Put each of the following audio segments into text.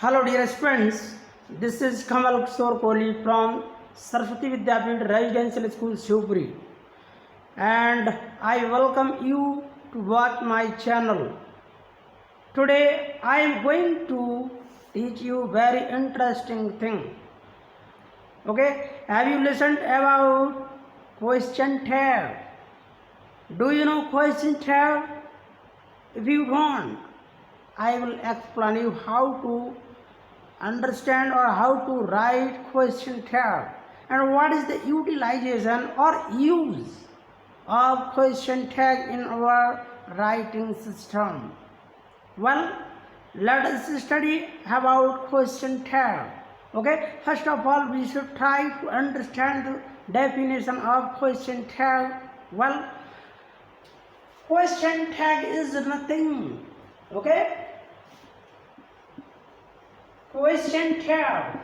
Hello dear friends, this is Kamal Kishore Kohli from Saraswati Vidyapeeth Residential School Shivpuri, and I welcome you to watch my channel. Today I am going to teach you very interesting thing. Okay, have you listened about question tag? Do you know question tag? If you don't, I will explain you how to understand or how to write question tag and what is the utilization or use of question tag in our writing system. Well, let us study about question tag. Okay, first of all we should try to understand the definition of question tag. Well, question tag is nothing. Okay, question tag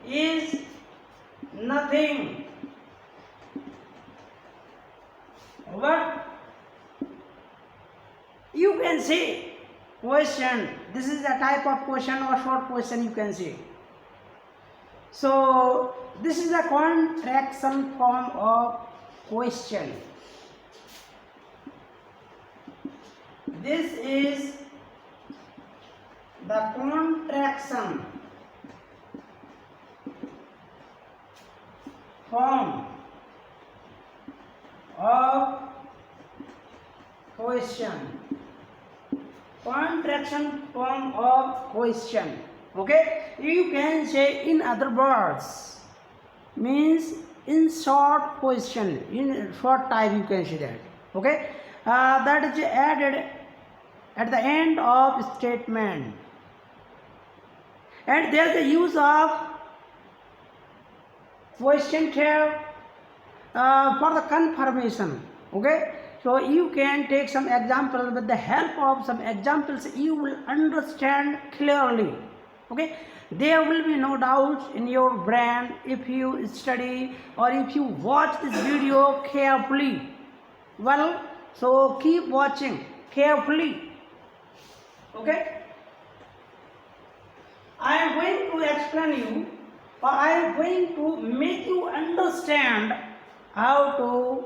is nothing but you can say question. This is a type of question or short question you can say. So this is a contraction form of question. This is the contraction form of question. Contraction form of question. Okay, you can say in other words, means in short question, in short type you can say that. Okay, that is added at the end of statement. And there is the use of question tag for the confirmation. Okay, so you can take some examples. With the help of some examples you will understand clearly. Okay, there will be no doubts in your brain if you study or if you watch this video carefully. Well, so keep watching carefully. Okay, I am going to explain you, or I am going to make you understand how to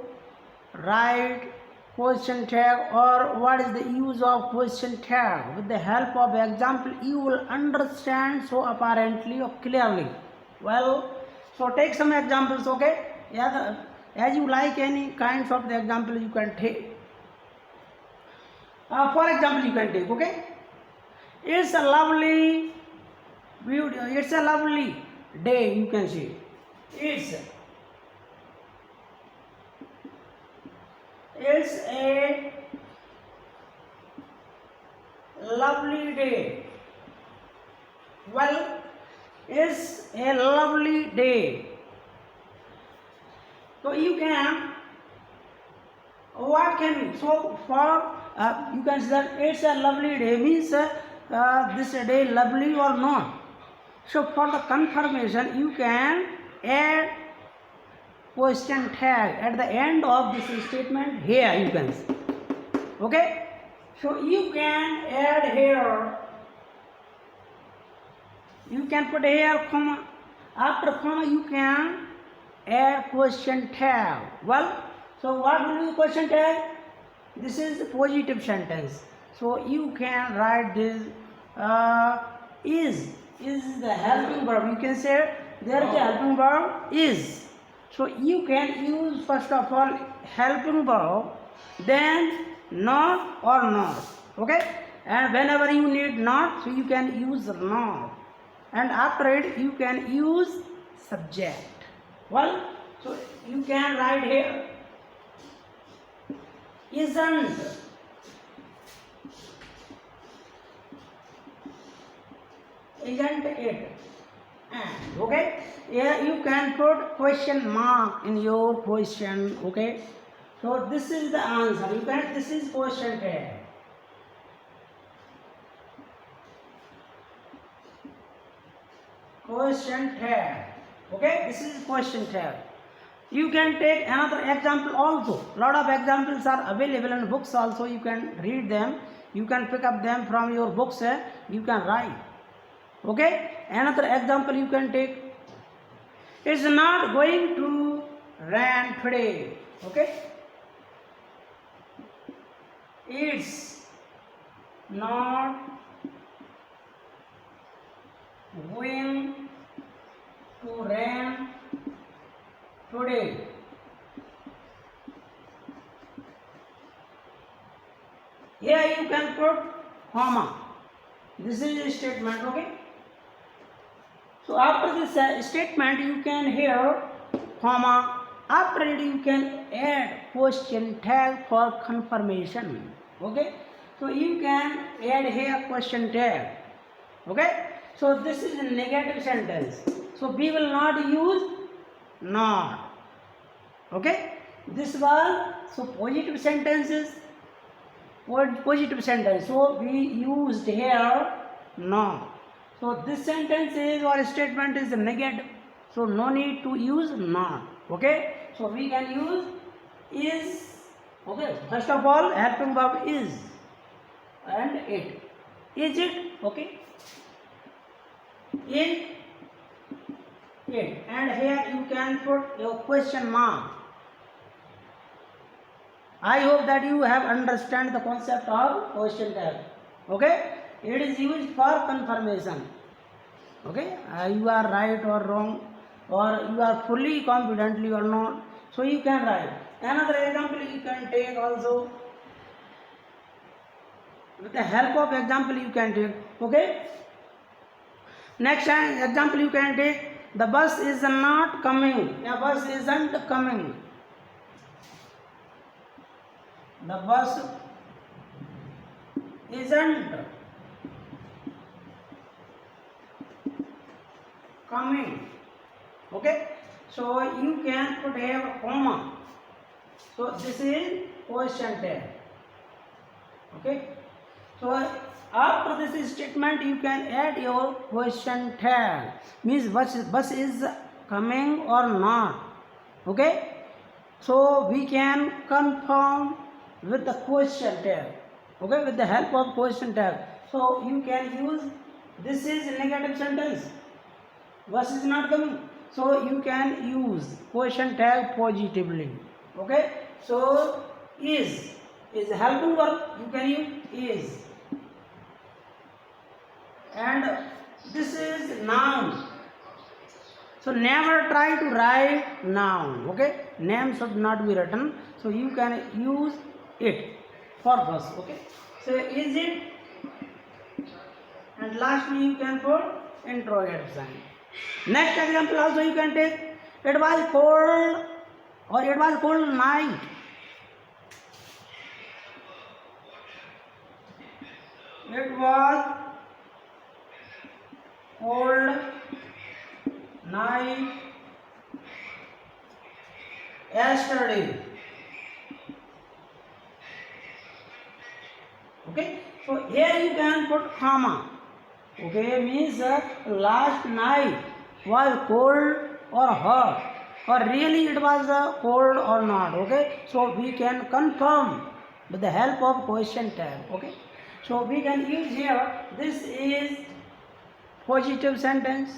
write question tag or what is the use of question tag. With the help of example you will understand so apparently or clearly. Well, so take some examples. Okay, yeah, as you like any kinds of the example you can take. For example you can take. Okay, it's a lovely it's a lovely day, you can see. It's a lovely day. Well, it's a lovely day. So you can, what can we, so for you can say that it's a lovely day means this day lovely or not. So for the confirmation you can add question tag at the end of this statement here, you can see. Okay, so you can add here, you can put here comma, after comma you can add question tag. Well, so what will be question tag? This is a positive sentence, so you can write this is the helping verb. You can say there is a helping verb is. So you can use first of all helping verb, then not or not. Okay, and whenever you need not, so you can use not, and after it you can use subject. Well, so you can write here isn't it, and okay, here you can put question mark in your question. Okay, so this is the answer. You can, this is question tag. Question tag. Okay, this is question tag. You can take another example also. Lot of examples are available in books also. You can read them. You can pick up them from your books. You can write. Okay. Another example you can take. It's not going to rain today. Okay. It's not going to rain today. Here you can put comma. This is a statement, okay? So after this statement you can hear comma. After it you can add question tag for confirmation. Okay? So you can add here question tag. Okay? So this is a negative sentence. So we will not use not. Okay? This was so positive sentences. Positive sentence. So we used here not. So this sentence is or statement is negative. So no need to use not. Okay? So we can use is. Okay? First of all, helping verb is and it. Is it? Okay? In it. And here you can put your question mark. I hope that you have understand the concept of question tag. Okay? It is used for confirmation. Okay? You are right or wrong, or you are fully confidently or not. So you can write. Another example you can take also. With the help of example you can take. Okay? Next example you can take. The bus is not coming. The bus isn't coming. The bus isn't coming. Okay? So you can put here a comma. So this is question tag. Okay? So after this statement you can add your question tag. Means bus is coming or not. Okay? So we can confirm with the question tag. Okay? With the help of question tag. So you can use this is negative sentence. Bus is not coming. So you can use question tag positively. Okay? So is helping verb. You can use is. And this is noun. So never try to write noun. Okay? Name should not be written. So you can use it for bus. Okay? So is it? And lastly you can put interrogative sign. Next example also you can take. It was cold or it was cold night. It was cold night yesterday. Okay? So here you can put comma. Okay, means last night was cold or hot, or really it was cold or not. Okay, so we can confirm with the help of question tag. Okay, so we can use here this is positive sentence,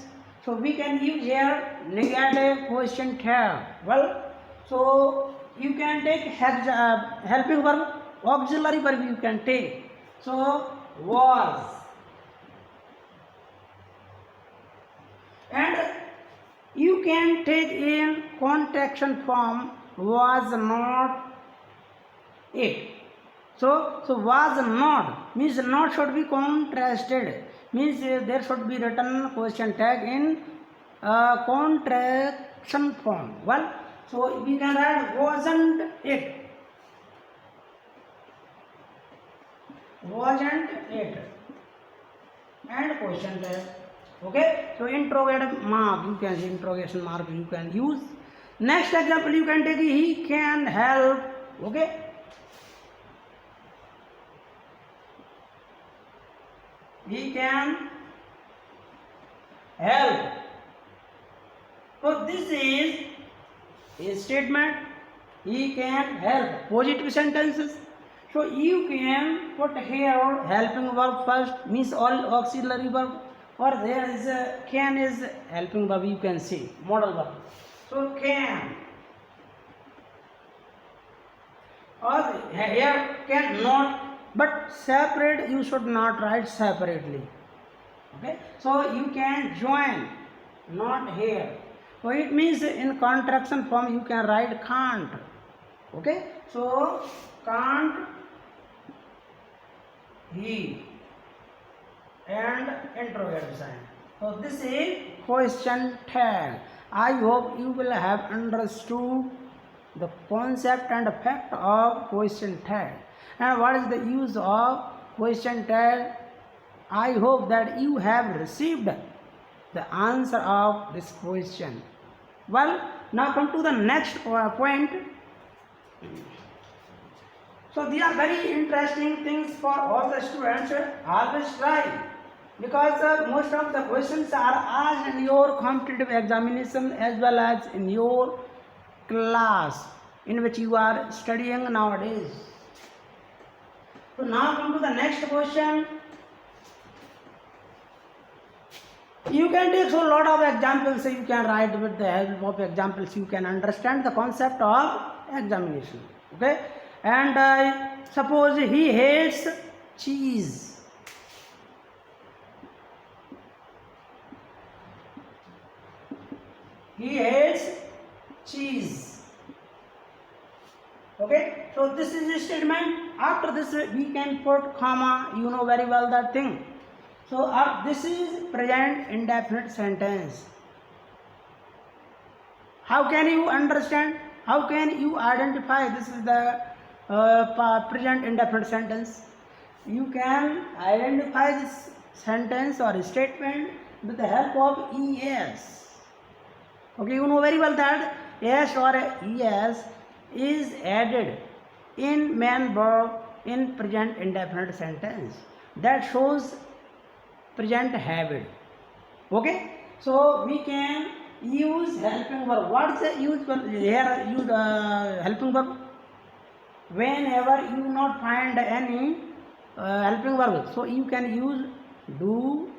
so we can use here negative question tag. Well, so you can take helping verb, auxiliary verb you can take. So was. And you can take in contraction form was not it. So was not means not should be contrasted, means there should be written question tag in contraction form. Well, so we can write wasn't it. Wasn't it. And question tag. Okay, so interrogative mark you can say, interrogation mark you can use. Next example you can take he can help. Okay, he can help. So this is a statement. He can help. Positive sentences. So you can put here helping verb first, means all auxiliary verb, or there is a can is helping verb, you can see modal verb. So can, or here cannot, but separate you should not write separately. Okay, so you can join, not here. So it means in contraction form you can write can't. Okay, so can't he, and interrogative sign. So this is question tag. I hope you will have understood the concept and effect of question tag and what is the use of question tag. I hope that you have received the answer of this question. Well, now come to the next point. So these are very interesting things for all the students. Always try, because most of the questions are asked in your competitive examination as well as in your class in which you are studying nowadays. So now come to the next question. You can take so lot of examples, you can write with the help of examples, you can understand the concept of examination. Okay, and suppose he hates cheese. He hates cheese. Okay, so this is a statement. After this we can put comma, you know very well that thing. So this is present indefinite sentence. How can you understand? How can you identify this is the present indefinite sentence? You can identify this sentence or statement with the help of es. Okay, you know very well that es or es is added in main verb in present indefinite sentence. That shows present habit. Okay, so we can use helping verb. What is the use here? Use helping verb whenever you not find any helping verb. So you can use do,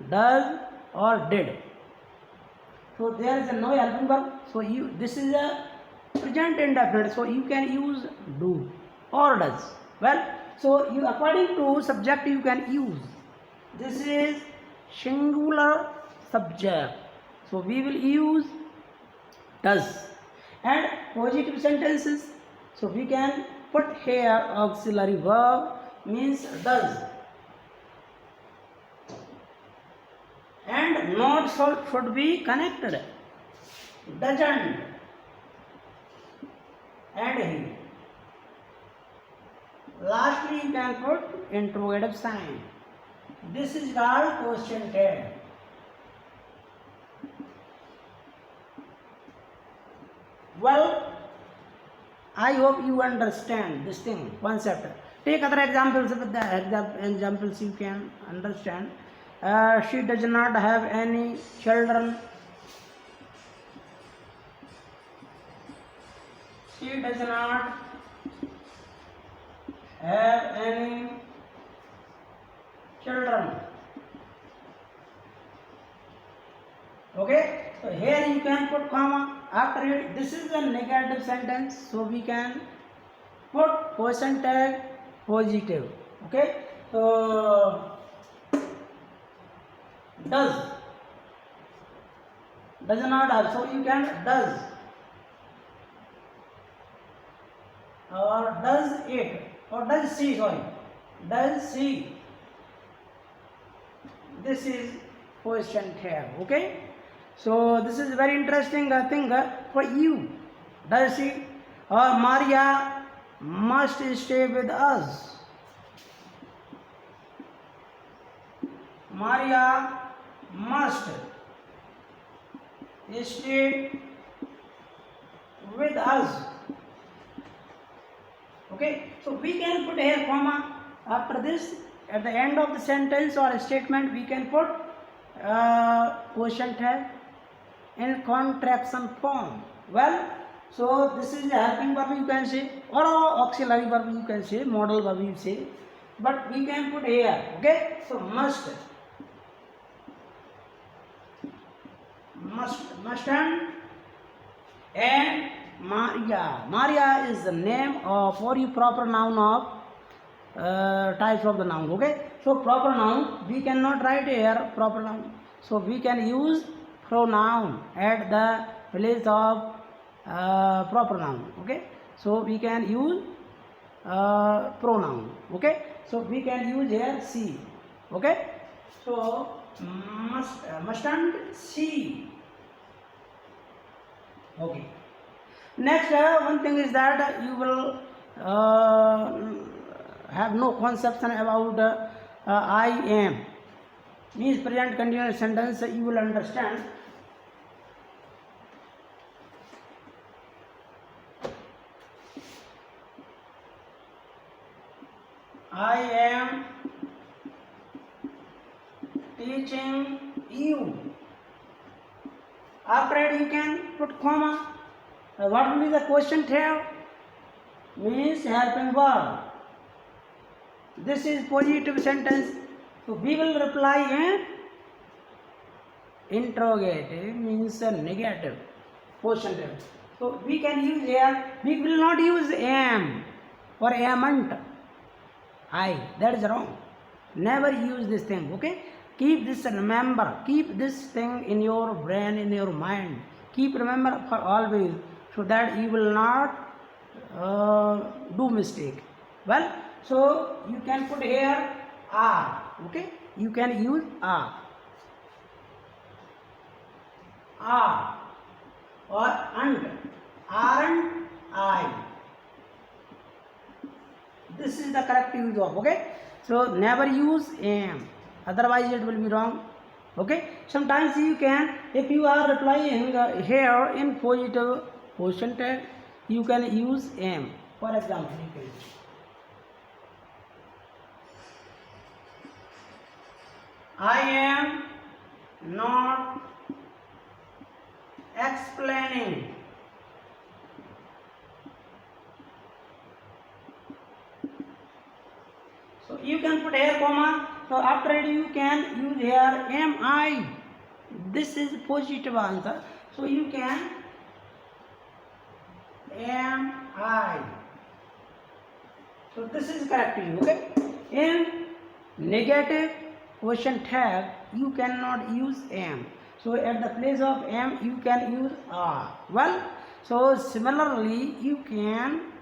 does, or did. So there is no helping verb. So this is a present indefinite. So you can use do or does. Well, so you according to subject you can use. This is singular subject, so we will use does. And positive sentences, so we can put here auxiliary verb, means does. And not should be connected, doesn't, and he. Lastly you can put interrogative sign. This is called question tag. Well, I hope you understand this thing, concept. Take other examples. With the examples you can understand. She does not have any children. She does not have any children. Okay, so here you can put comma. After it, this is a negative sentence, so we can put question tag positive. Okay, so does not have, so you can does, or does it, or does she, sorry, does she. This is question tag. Okay, so this is very interesting thing for you. Does she, or Maria must stay with us. Maria must stay with us. Okay, so we can put here comma. After this, at the end of the sentence or statement, we can put question tag in contraction form. Well, So this is a helping verb you can say, or auxiliary verb you can say, modal verb you say, but we can put here. Okay, so must, and Maria. Maria is the name of, for you, proper noun of types of the noun. Okay, so proper noun we cannot write here proper noun, so we can use pronoun at the place of proper noun. Okay, so we can use pronoun. Okay, so we can use here she. Okay, so mustn't she. Okay, next one thing is that you will have no conception about I am, means present continuous sentence. You will understand. I am teaching you. After it you can put comma. What will be the question here? Means helping verb. This is positive sentence. So we will reply in interrogative, means a negative question. So we can use here. We will not use am or amn't. That is wrong. Never use this thing. Okay, keep this, remember, keep this thing in your brain, in your mind. Keep remember for always, so that you will not do mistake. Well, so you can put here are. Okay, you can use are or and, aren't I. This is the correct use of. Okay, so never use am, otherwise it will be wrong. Okay, sometimes you can, if you are replying here in positive question tag, you can use am. For example, you can, I am not explaining. So you can put here comma. So after it you can use here am I. This is positive answer. So you can am I. So this is correct to you. Okay. In negative question tag you cannot use am. So at the place of am you can use are. Well, so similarly you can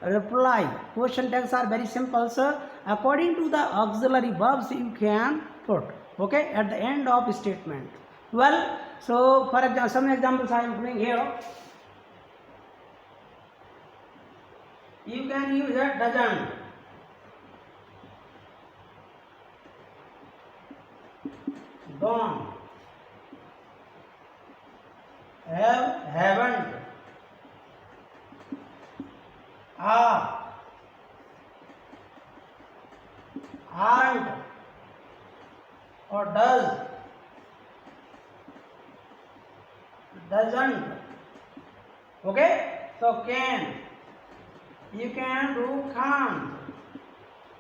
reply. Question tags are very simple, sir. According to the auxiliary verbs you can put, okay, at the end of statement. Well, so for example, some examples I am putting here. You can use a doesn't, don't, have, haven't, are, aren't, or does, doesn't. Okay, so can, you can do, can't.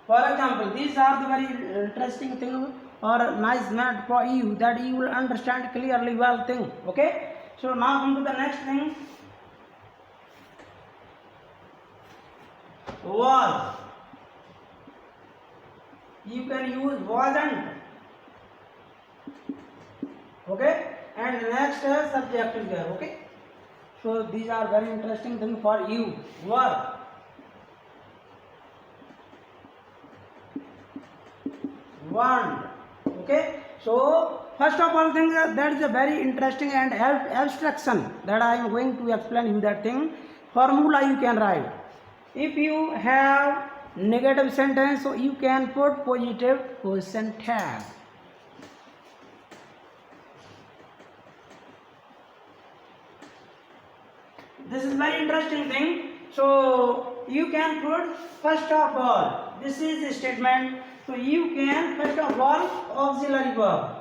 For example, these are the very interesting thing or nice math for you, that you will understand clearly well thing. Okay, so now come to the next thing. Was, you can use wasn't. Okay, and next subject is there. Okay, so these are very interesting thing for you. Were, weren't. Okay, so first of all thing, that is a very interesting and abstraction that I am going to explain you that thing. Formula you can write. If you have negative sentence, so you can put positive question tag. This is very interesting thing. So you can put first of all. This is the statement. So you can first of all auxiliary verb.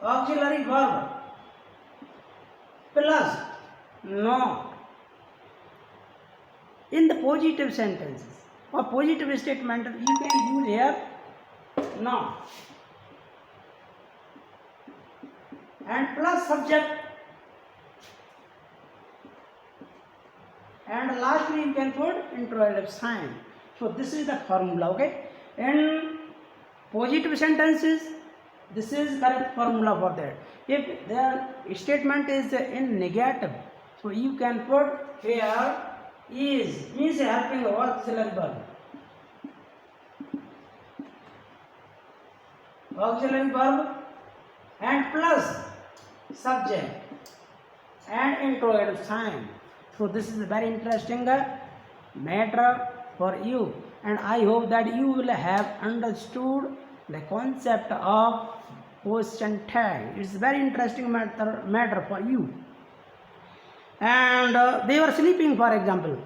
Auxiliary verb. plus not. In the positive sentences or positive statement, you can use here not and plus subject, and lastly you can put interrogative sign. So this is the formula. Okay, in positive sentences, this is correct formula for that. If the statement is in negative, so you can put here is means helping auxiliary verb. Auxiliary verb and plus subject and interrogative sign. So this is a very interesting matter for you, and I hope that you will have understood the concept of question tag. It's very interesting matter for you. And they were sleeping, for example.